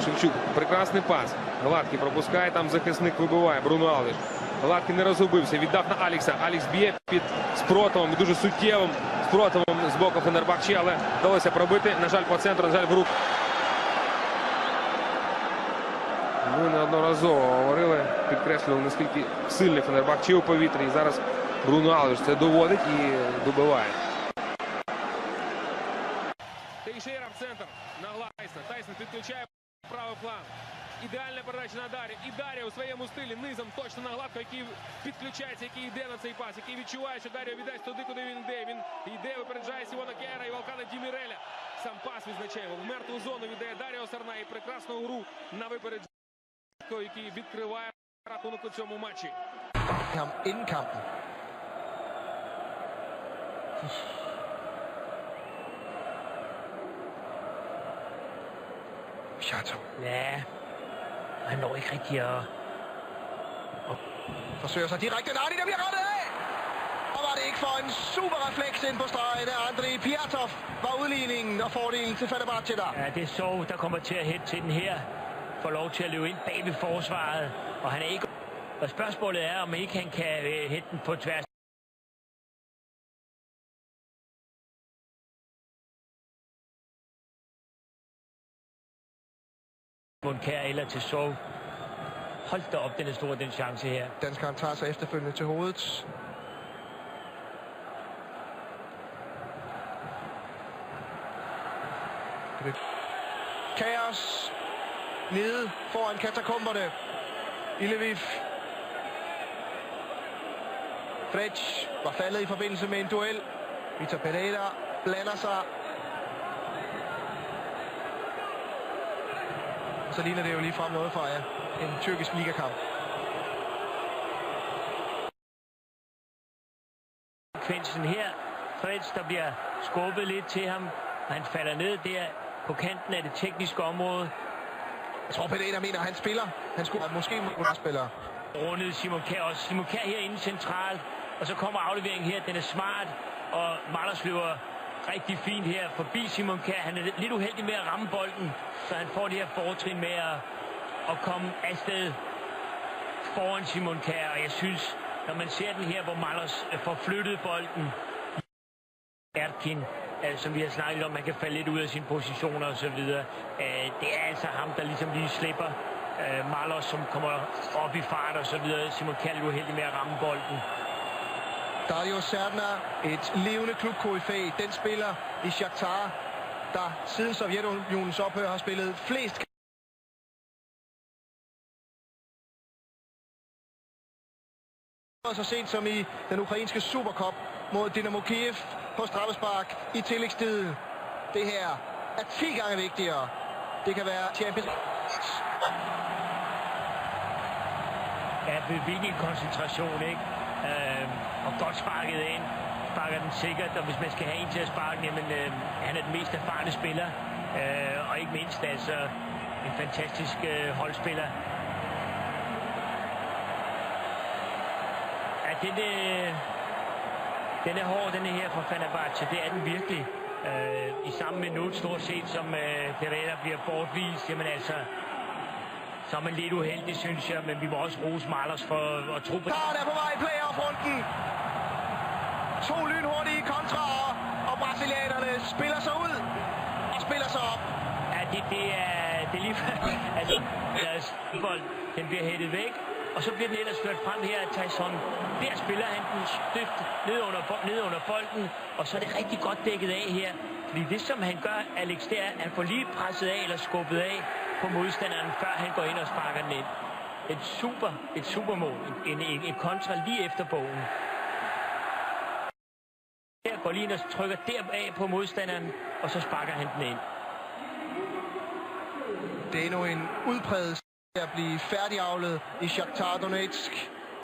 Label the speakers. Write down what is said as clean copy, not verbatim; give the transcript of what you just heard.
Speaker 1: Шевчук, прекрасний пас. Гладкий пропускає, там захисник вибиває. Бруно Алвеш. Гладкий не розгубився, віддав на Алікса. Алікс б'є під спротивом, дуже суттєвим спротивом з боку Фенербахче, але вдалося пробити. На жаль, по центру, на жаль, в руку. Ми неодноразово говорили, підкреслювали, наскільки сильний Фенербахче у повітрі. І зараз Бруно Алвеш це доводить і добиває. Тейшейра в центр на Глайсна. Тайсон підключає правий фланг. Ідеальна передача на Дар'ю. І Дар'я у своєму стилі низом точно на Гладко, який підключається, який йде на цей пас, який відчуває, що Дар'я віддасть туди, куди він йде. Він йде, випереджає Сімона К'єра і Валкана Діміреля. Сам пас визначає його. В мертву зону віддає Дар'я Осарна і прекрасну гру на випередження, який відкриває рахунок у цьому матчі.
Speaker 2: Inden kampen. Chateau.
Speaker 3: Ja, han når ikke rigtig at...
Speaker 2: Forsøger sig direkte. Nej, der bliver rettet af! Og var det ikke for en super refleks ind på stregen af Andrei Piatov, var udligningen og fordelen til Fenerbahce der.
Speaker 3: Ja, det er så, der kommer til at hætte til den her. Får lov til at løbe ind bag ved forsvaret, og han er ikke... Og spørgsmålet er, om ikke han kan hætte den på tværs. Kær eller til Sov. Hold da op, den er stor, den chance her.
Speaker 2: Danskeren tager sig efterfølgende til hovedet. Kaos nede foran katakomberne i Lviv. Fretsch var faldet i forbindelse med en duel. Vitor Pereira blander sig. Så ligner det jo lige frem noget fra en tyrkisk ligakamp.
Speaker 3: Kvinsen her. Fretsch, der bliver skubbet lidt til ham. Han falder ned der på kanten af det tekniske område.
Speaker 2: Jeg tror, Pereira mener, at han spiller. Han skulle måske spiller.
Speaker 3: Rundet Simon Kjær også. Simon Kjær herinde centralt. Og så kommer afleveringen her. Den er smart. Og Mallers løber rigtig fint her forbi Simon Kjær. Han er lidt uheldig med at ramme bolden, så han får det her fortrin med at komme afsted foran Simon Kjær. Og jeg synes, når man ser den her, hvor Mallers får flyttet bolden, Erkin, som vi har snakket om, man kan falde lidt ud af sine positioner og så videre. Det er altså ham, der ligesom lige slipper Mallers, som kommer op i fart og så videre. Simon Kjær er uheldig med at ramme bolden.
Speaker 2: Dario Serdar, et levende klubkoryfæ. Den spiller i Shakhtar, der siden Sovjetunionens ophør har spillet flest så sent som i den ukrainske Supercup mod Dynamo Kiev på straffespark i tillægstiden. Det her er 10 gange vigtigere. Det kan være Champions League.
Speaker 3: Ja, hvilken koncentration, ikke? Og godt sparket ind. Sparker den sikkert, og hvis man skal have en til at sparke, jamen han er den mest erfarne spiller. Og ikke mindst altså en fantastisk holdspiller. Ja, den er hård, den her fra Fenerbahce. Det er den virkelig. I samme minut, stort set, som Pereira bliver bortvist. Jamen altså, så er man lidt uheldig, synes jeg, men vi må også rose Mallers for at tro på...
Speaker 2: Der er på vej i playoff-runden. 2 lynhurtige kontraer, og brasilianerne spiller sig ud og spiller sig op.
Speaker 3: Ja, det er lige altså, deres bold, den bliver hættet væk, og så bliver den ellers ført frem her af Tyson. Der spiller han den støft ned under bolden, og så er det rigtig godt dækket af her. Fordi det, som han gør, Alex, det er, at han får lige presset af eller skubbet af på modstanderen, før han går ind og sparker den ind. Et supermål. En kontra lige efter bogen. Der går lige ind og trykker deraf på modstanderen, og så sparker han den ind.
Speaker 2: Det er endnu en udpræget at blive færdigavlet i Shakhtar Donetsk.